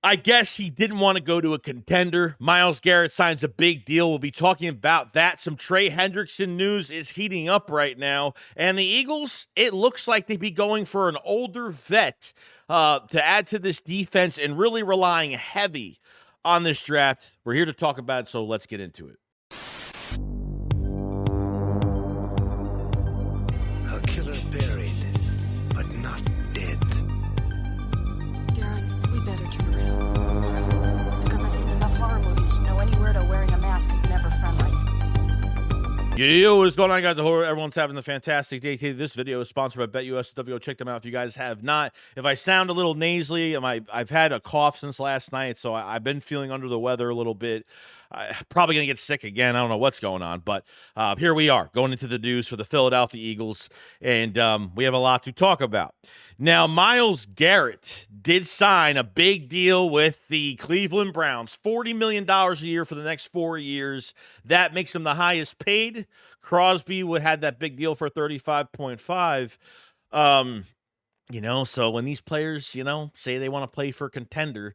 I guess he didn't want to go to a contender. Myles Garrett signs a big deal. We'll be talking about that. Some Trey Hendrickson news is heating up right now. And the Eagles, it looks like they'd be going for an older vet to add to this defense and really relying heavy on this draft. We're here to talk about it, so let's get into it. A killer buried, but not dead. Darren, we better turn around. Because I've seen enough horror movies to know any weirdo wearing a mask is never friendly. Yo, what is going on, guys? I hope everyone's having a fantastic day today. This video is sponsored by BetUS. Check them out if you guys have not. If I sound a little nasally, I've had a cough since last night, so I've been feeling under the weather a little bit. Probably going to get sick again. I don't know what's going on, but here we are going into the news for the Philadelphia Eagles, and we have a lot to talk about. Now, Myles Garrett did sign a big deal with the Cleveland Browns, $40 million a year for the next 4 years. That makes him the highest paid. Crosby would had that big deal for 35.5. So when these players, say they want to play for a contender,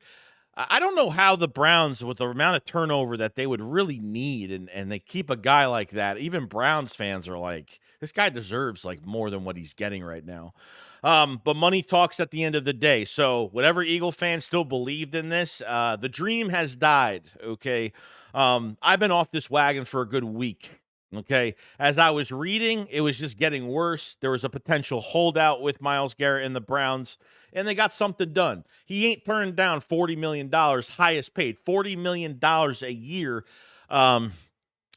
I don't know how the Browns, with the amount of turnover that they would really need, and they keep a guy like that. Even Browns fans are like, this guy deserves like more than what he's getting right now. But money talks at the end of the day. So whatever Eagle fans still believed in this, the dream has died. Okay. I've been off this wagon for a good week. Okay. As I was reading, it was just getting worse. There was a potential holdout with Myles Garrett and the Browns, and they got something done. He ain't turned down $40 million, highest paid, $40 million a year,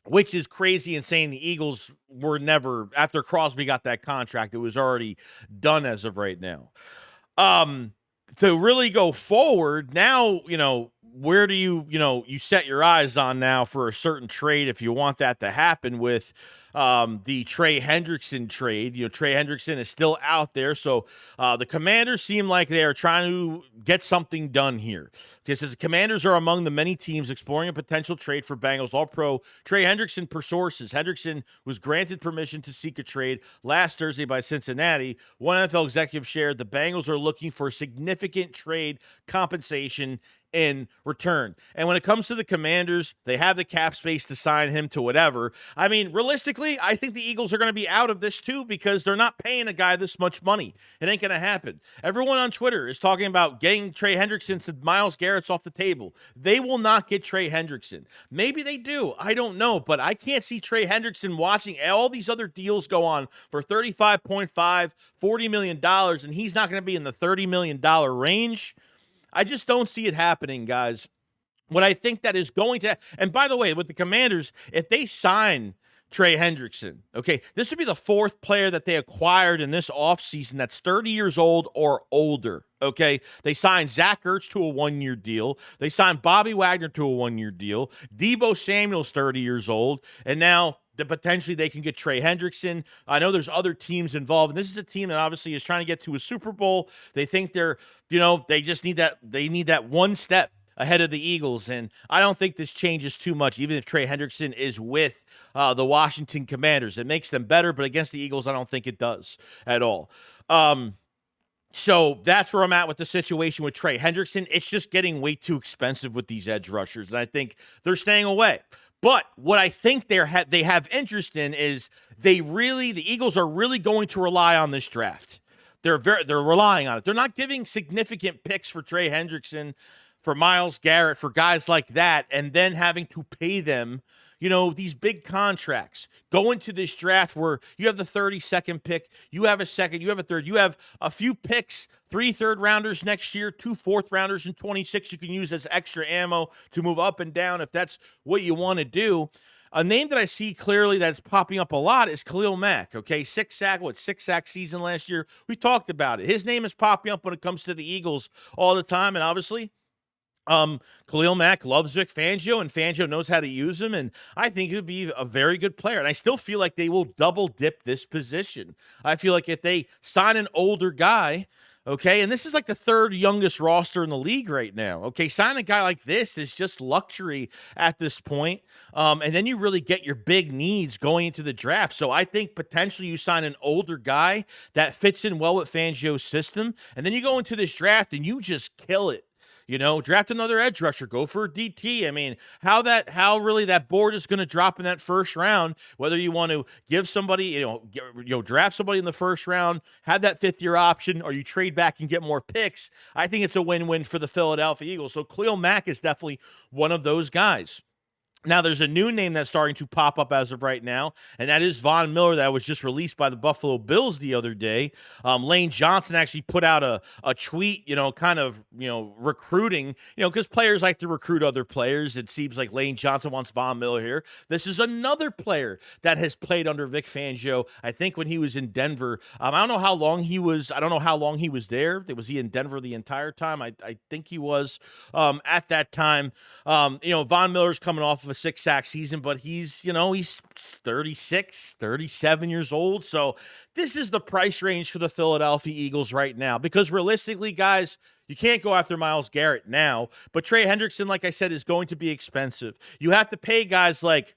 which is crazy, and saying the Eagles were never, after Crosby got that contract, it was already done as of right now. To really go forward, now, where do you set your eyes on now for a certain trade if you want that to happen with the Trey Hendrickson trade? Trey Hendrickson is still out there, so the Commanders seem like they are trying to get something done here. Because the Commanders are among the many teams exploring a potential trade for Bengals All-Pro Trey Hendrickson per sources. Hendrickson was granted permission to seek a trade last Thursday by Cincinnati. One NFL executive shared the Bengals are looking for significant trade compensation in return. And when it comes to the Commanders, they have the cap space to sign him to whatever. I mean, realistically, I think the Eagles are going to be out of this too, because they're not paying a guy this much money. It ain't going to happen. Everyone on Twitter is talking about getting Trey Hendrickson since Myles Garrett's off the table. They will not get Trey Hendrickson. Maybe they do. I don't know, but I can't see Trey Hendrickson watching all these other deals go on for $35.5, $40 million, and he's not going to be in the $30 million range. I just don't see it happening, guys. What I think that is going to, and by the way, with the Commanders, if they sign Trey Hendrickson, okay, this would be the fourth player that they acquired in this offseason that's 30 years old or older, okay? They signed Zach Ertz to a one-year deal. They signed Bobby Wagner to a one-year deal. Deebo Samuel's 30 years old, and now potentially they can get Trey Hendrickson. I know there's other teams involved, and this is a team that obviously is trying to get to a Super Bowl. They think they're, they just need that one step ahead of the Eagles, and I don't think this changes too much, even if Trey Hendrickson is with the Washington Commanders. It makes them better, but against the Eagles, I don't think it does at all. So that's where I'm at with the situation with Trey Hendrickson. It's just getting way too expensive with these edge rushers, and I think they're staying away. But what I think they have interest in is the Eagles are really going to rely on this draft. They're relying on it. They're not giving significant picks for Trey Hendrickson, for Myles Garrett, for guys like that, and then having to pay them, these big contracts. Go into this draft where you have the 32nd pick, you have a second, you have a third, you have a few picks, 3 third-rounders next year, 2 fourth-rounders in 26 you can use as extra ammo to move up and down if that's what you want to do. A name that I see clearly that's popping up a lot is Khalil Mack, okay? 6-sack season last year. We talked about it. His name is popping up when it comes to the Eagles all the time, and obviously Khalil Mack loves Vic Fangio, and Fangio knows how to use him, and I think he would be a very good player. And I still feel like they will double dip this position. I feel like if they sign an older guy, okay, and this is like the 3rd youngest roster in the league right now, okay, sign a guy like this is just luxury at this point, and then you really get your big needs going into the draft. So I think potentially you sign an older guy that fits in well with Fangio's system, and then you go into this draft and you just kill it. Draft another edge rusher. Go for a DT. I mean, how really that board is going to drop in that first round. Whether you want to give somebody, draft somebody in the first round, have that 5th-year option, or you trade back and get more picks. I think it's a win-win for the Philadelphia Eagles. So Khalil Mack is definitely one of those guys. Now, there's a new name that's starting to pop up as of right now, and that is Von Miller, that was just released by the Buffalo Bills the other day. Lane Johnson actually put out a tweet, recruiting, because players like to recruit other players. It seems like Lane Johnson wants Von Miller here. This is another player that has played under Vic Fangio, I think when he was in Denver. I don't know how long he was there. Was he in Denver the entire time? I think he was at that time. Von Miller's coming off of a 6-sack season, but he's 36, 37 years old. So this is the price range for the Philadelphia Eagles right now, because realistically, guys, you can't go after Myles Garrett now, but Trey Hendrickson, like I said, is going to be expensive. You have to pay guys like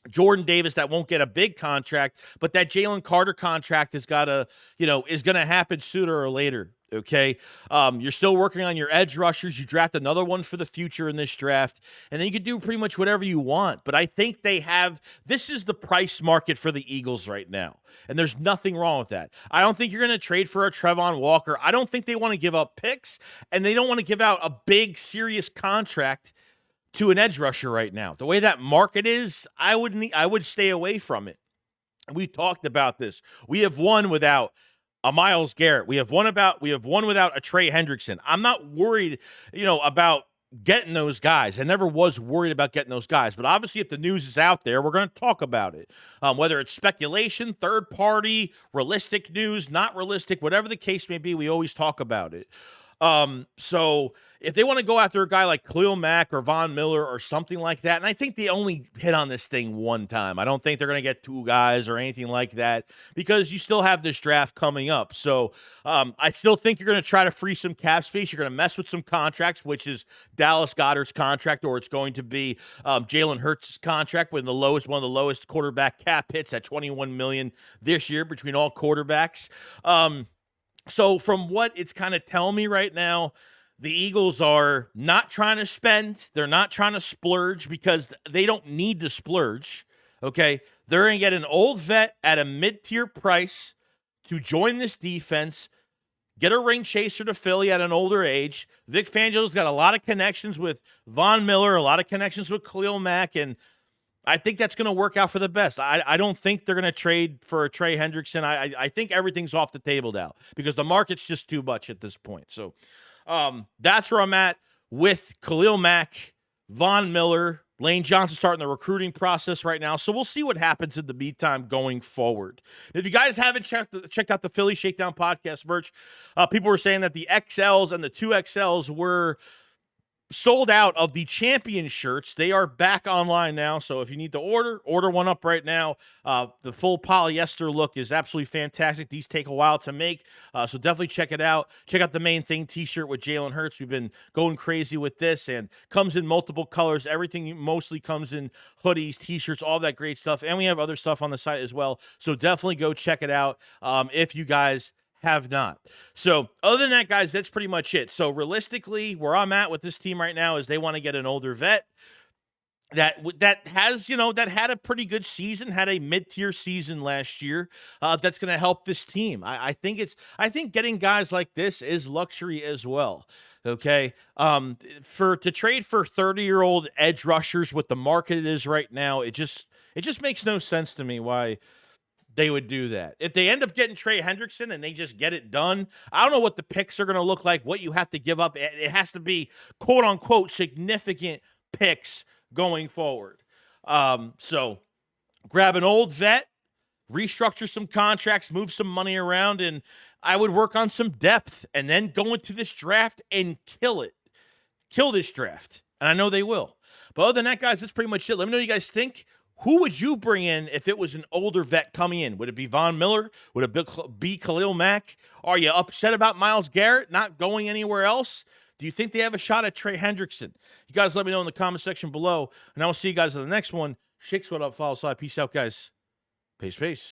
Jordan Davis that won't get a big contract, but that Jalen Carter contract is going to happen sooner or later. Okay. You're still working on your edge rushers. You draft another one for the future in this draft, and then you can do pretty much whatever you want. But I think this is the price market for the Eagles right now, and there's nothing wrong with that. I don't think you're going to trade for a Trevon Walker. I don't think they want to give up picks, and they don't want to give out a big, serious contract to an edge rusher right now. The way that market is, I would stay away from it. We've talked about this. We have won without a Myles Garrett. We have won without a Trey Hendrickson. I'm not worried, about getting those guys. I never was worried about getting those guys. But obviously, if the news is out there, we're going to talk about it. Whether it's speculation, third party, realistic news, not realistic, whatever the case may be, we always talk about it. So if they want to go after a guy like Khalil Mack or Von Miller or something like that, and I think they only hit on this thing one time. I don't think they're going to get 2 guys or anything like that, because you still have this draft coming up. So I still think you're going to try to free some cap space. You're going to mess with some contracts, which is Dallas Goedert's contract, or it's going to be Jalen Hurts' contract, one of the lowest quarterback cap hits at $21 million this year between all quarterbacks. So from what it's kind of telling me right now, the Eagles are not trying to spend. They're not trying to splurge, because they don't need to splurge, okay? They're going to get an old vet at a mid-tier price to join this defense, get a ring chaser to Philly at an older age. Vic Fangio's got a lot of connections with Von Miller, a lot of connections with Khalil Mack, and I think that's going to work out for the best. I don't think they're going to trade for a Trey Hendrickson. I think everything's off the table now, because the market's just too much at this point. So that's where I'm at with Khalil Mack, Von Miller, Lane Johnson starting the recruiting process right now. So we'll see what happens in the meantime going forward. If you guys haven't checked out the Philly Shakedown podcast merch, people were saying that the XLs and the 2XLs were sold out of the champion shirts. They are back online now, so if you need to order one up right now. The full polyester look is absolutely fantastic. These take a while to make, so definitely check it out. Check out the Main Thing t-shirt with Jalen Hurts. We've been going crazy with this, and comes in multiple colors. Everything mostly comes in hoodies, t-shirts, all that great stuff, and we have other stuff on the site as well, so definitely go check it out if you guys have not. So other than that, guys, that's pretty much it. So realistically, where I'm at with this team right now is they want to get an older vet that has, that had a pretty good season, had a mid-tier season last year. That's going to help this team. I think getting guys like this is luxury as well. Okay. To trade for 30-year-old edge rushers with the market it is right now, it just makes no sense to me why they would do that. If they end up getting Trey Hendrickson and they just get it done, I don't know what the picks are going to look like, what you have to give up. It has to be quote unquote significant picks going forward. So grab an old vet, restructure some contracts, move some money around, and I would work on some depth, and then go into this draft and kill it. Kill this draft. And I know they will. But other than that, guys, that's pretty much it. Let me know what you guys think. Who would you bring in if it was an older vet coming in? Would it be Von Miller? Would it be Khalil Mack? Are you upset about Myles Garrett not going anywhere else? Do you think they have a shot at Trey Hendrickson? You guys let me know in the comment section below, and I will see you guys in the next one. Shakes, what up, follow side. Peace out, guys. Peace.